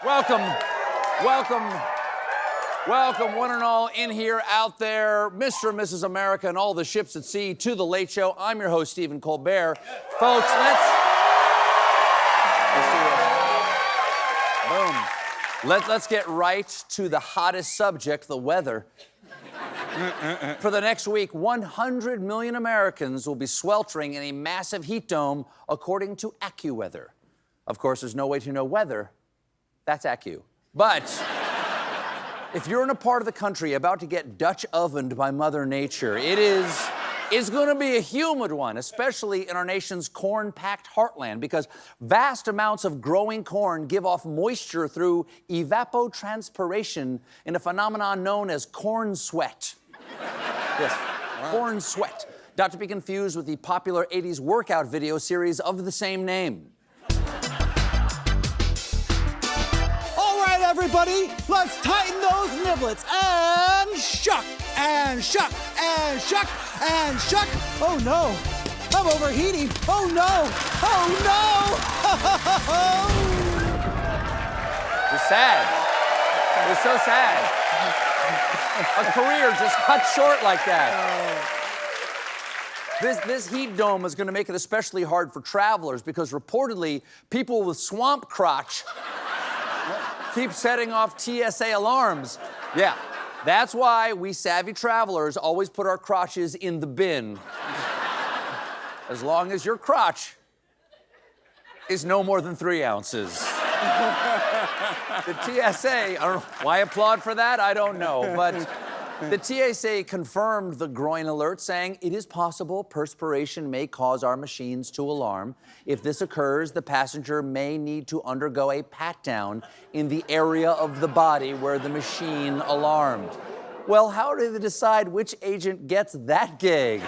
Welcome, one and all, in here, out there, Mr. and Mrs. America, and all the ships at sea, to The Late Show. I'm your host, Stephen Colbert. Folks, let's do it. Boom. Let's get right to the hottest subject, the weather. For the next week, 100 million Americans will be sweltering in a massive heat dome, according to AccuWeather. Of course, there's no way to know weather. That's Accu. But if you're in a part of the country about to get Dutch ovened by Mother Nature, it's going to be a humid one, especially in our nation's corn-packed heartland, because vast amounts of growing corn give off moisture through evapotranspiration in a phenomenon known as corn sweat. Yes, wow. Corn sweat. Not to be confused with the popular 80s workout video series of the same name. Everybody, let's tighten those niblets and shuck, and shuck, and shuck, and shuck. Oh no, I'm overheating. Oh no, oh no. It's sad. It's so sad. A career just cut short like that. This heat dome is going to make it especially hard for travelers because reportedly people with swamp crotch keep setting off TSA alarms. Yeah, that's why we savvy travelers always put our crotches in the bin. As long as your crotch is no more than 3 ounces. The TSA, I don't know why applaud for that, I don't know, but the TSA confirmed the groin alert, saying it is possible perspiration may cause our machines to alarm. If this occurs, the passenger may need to undergo a pat-down in the area of the body where the machine alarmed. Well, how do they decide which agent gets that gig?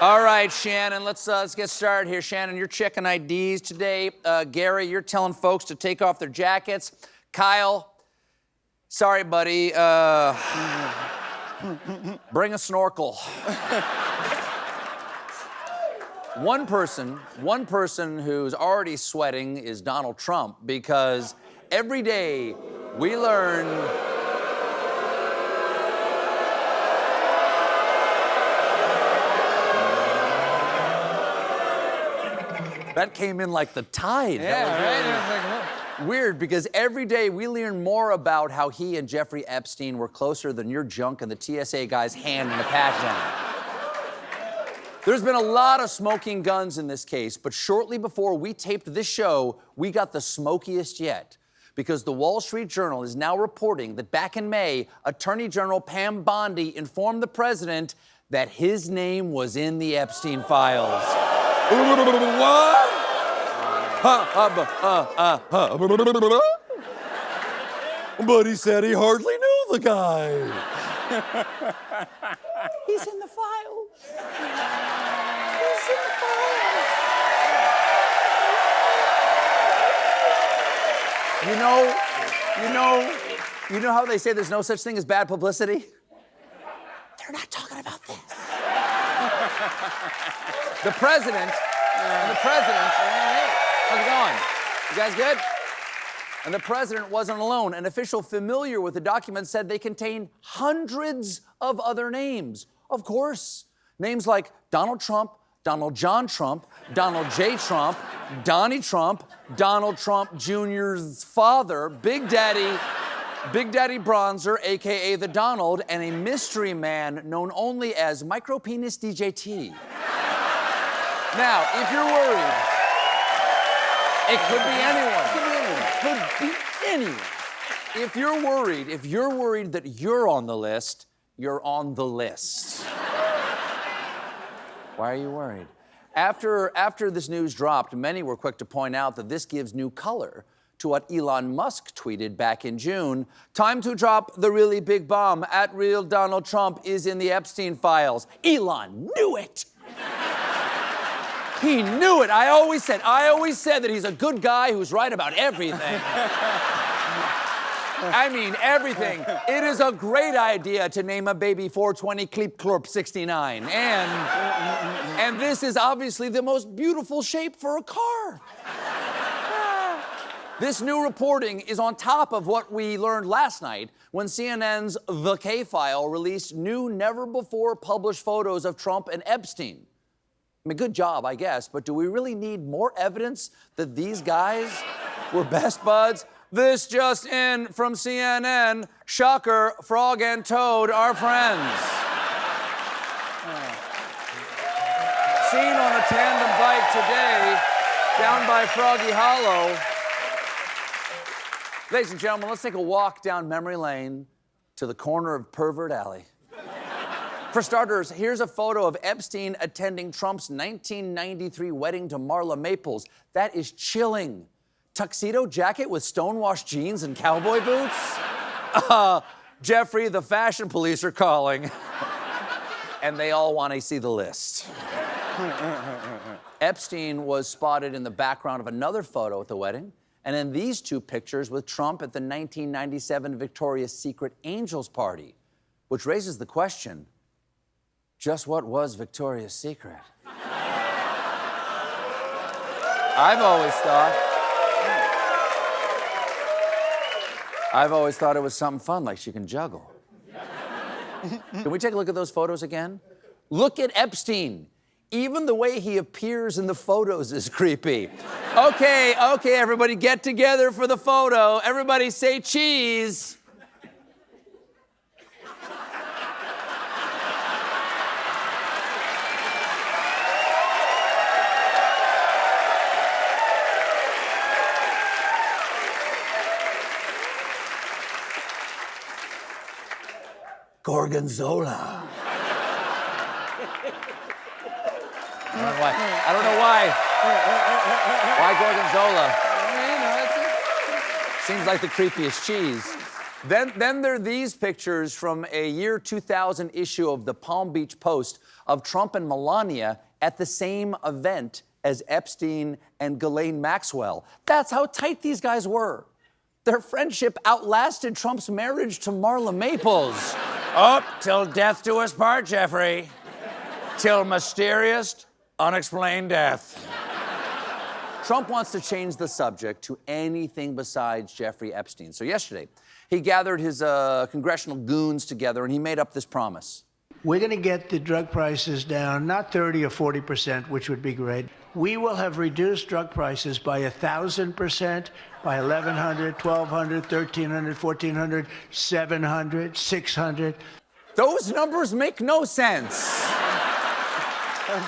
All right, Shannon, let's get started here. Shannon, you're checking IDs today. Gary, you're telling folks to take off their jackets. Kyle, sorry, buddy. Bring a snorkel. One person who's already sweating is Donald Trump, because every day we learn that came in like the tide. Yeah, right. Weird, because every day we learn more about how he and Jeffrey Epstein were closer than your junk and the TSA guy's hand in a pat-down. There's been a lot of smoking guns in this case, but shortly before we taped this show, we got the smokiest yet. Because the Wall Street Journal is now reporting that back in May, Attorney General Pam Bondi informed the president that his name was in the Epstein files. What? But he said he hardly knew the guy. He's in the files. You know how they say there's no such thing as bad publicity? They're not talking about this. The president, how's it going? You guys good? And the president wasn't alone. An official familiar with the document said they contain hundreds of other names. Of course, names like Donald Trump, Donald John Trump, Donald J. Trump, Donnie Trump, Donald Trump Jr.'s father, Big Daddy Bronzer, a.k.a. the Donald, and a mystery man known only as Micropenis DJT. Now, if you're worried, it could be anyone. Could be anyone. If you're worried that you're on the list, you're on the list. Why are you worried? After this news dropped, many were quick to point out that this gives new color to what Elon Musk tweeted back in June. Time to drop the really big bomb. At real Donald Trump is in the Epstein files. Elon knew it. He knew it. I always said that he's a good guy who's right about everything. I mean, everything. It is a great idea to name a baby 420 Kleep Clorp 69. And this is obviously the most beautiful shape for a car. This new reporting is on top of what we learned last night when CNN's The K-File released new, never-before-published photos of Trump and Epstein. I mean, good job, I guess, but do we really need more evidence that these guys were best buds? This just in from CNN. Shocker, Frog and Toad are friends. Seen on a tandem bike today down by Froggy Hollow. Ladies and gentlemen, let's take a walk down memory lane to the corner of Pervert Alley. For starters, here's a photo of Epstein attending Trump's 1993 wedding to Marla Maples. That is chilling. Tuxedo jacket with stonewashed jeans and cowboy boots? Jeffrey, the fashion police are calling. And they all want to see the list. Epstein was spotted in the background of another photo at the wedding, and in these two pictures with Trump at the 1997 Victoria's Secret Angels party, which raises the question, just what was Victoria's Secret? I've always thought it was something fun, like she can juggle. Can we take a look at those photos again? Look at Epstein. Even the way he appears in the photos is creepy. Okay, everybody get together for the photo. Everybody say cheese. Gorgonzola. I don't know why. Why Gorgonzola? Seems like the creepiest cheese. Then there are these pictures from a year 2000 issue of the Palm Beach Post of Trump and Melania at the same event as Epstein and Ghislaine Maxwell. That's how tight these guys were. Their friendship outlasted Trump's marriage to Marla Maples. Up till death do us part, Jeffrey. Till mysterious, unexplained death. Trump wants to change the subject to anything besides Jeffrey Epstein. So yesterday, he gathered his congressional goons together and he made up this promise. We're going to get the drug prices down, not 30 or 40%, which would be great. We will have reduced drug prices by 1,000%, by 1,100, 1,200, 1,300, 1,400, 700, 600. Those numbers make no sense. There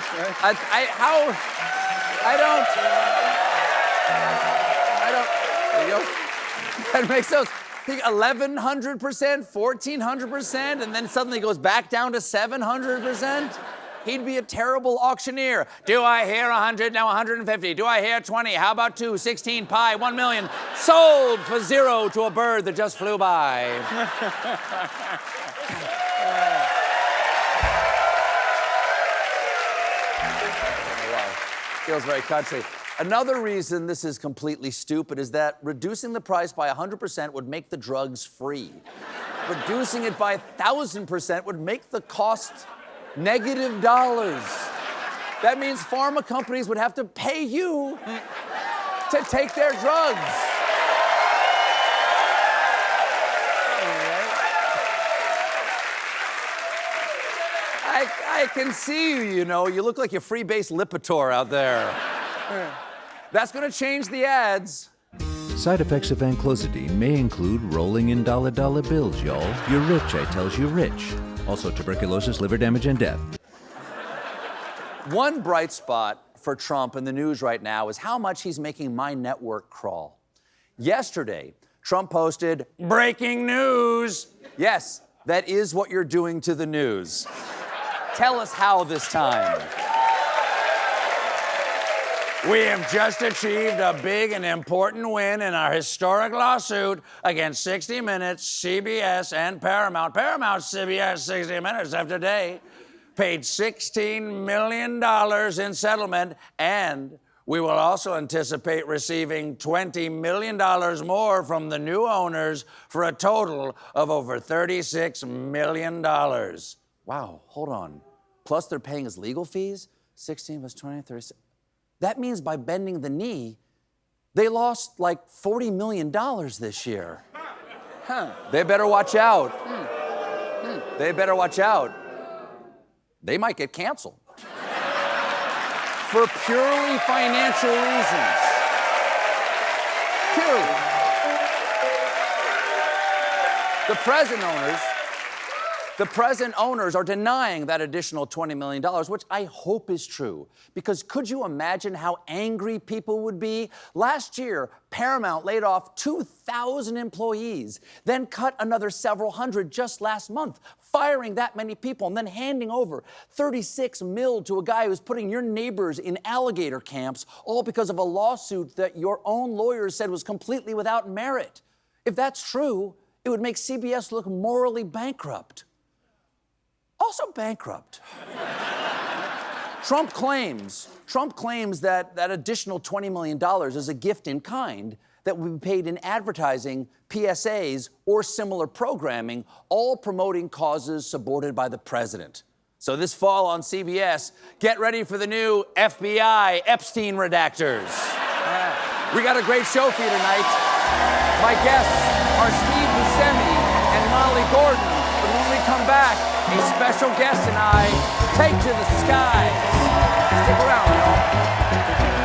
you go. That makes sense. 1,100%, 1,400%, and then suddenly goes back down to 700%. He'd be a terrible auctioneer. Do I hear 100, now 150? Do I hear 20? How about 2, 16, pi, 1 million? Sold for 0 to a bird that just flew by. Feels very country. Another reason this is completely stupid is that reducing the price by 100% would make the drugs free. Reducing it by 1,000% would make the cost negative dollars. That means pharma companies would have to pay you to take their drugs. I can see you, you know. You look like your freebase Lipitor out there. That's gonna change the ads. Side effects of anclozidine may include rolling in dollar bills, y'all. You're rich, I tells you rich. Also tuberculosis, liver damage, and death. One bright spot for Trump in the news right now is how much he's making my network crawl. Yesterday, Trump posted, "Breaking news." Yes, that is what you're doing to the news. Tell us how this time. We have just achieved a big and important win in our historic lawsuit against 60 Minutes, CBS, and Paramount. Paramount, CBS, 60 Minutes have today paid $16 million in settlement, and we will also anticipate receiving $20 million more from the new owners for a total of over $36 million. Wow, hold on. Plus they're paying his legal fees? 16 plus 20, 36. That means by bending the knee, They lost like $40 million this year. They better watch out. They better watch out. They might get canceled. For purely financial reasons. Purely. The present owners are denying that additional $20 million, which I hope is true. Because could you imagine how angry people would be? Last year, Paramount laid off 2,000 employees, then cut another several hundred just last month, firing that many people, and then handing over $36 million to a guy who's putting your neighbors in alligator camps, all because of a lawsuit that your own lawyers said was completely without merit. If that's true, it would make CBS look morally bankrupt. Also bankrupt. Trump claims that additional $20 million is a gift in kind that will be paid in advertising, PSAs, or similar programming, all promoting causes supported by the president. So this fall on CBS, get ready for the new FBI Epstein redactors. We got a great show for you tonight. My guests are Steve Buscemi and Molly Gordon. But when we come back, a special guest and I take to the skies. Stick around, y'all.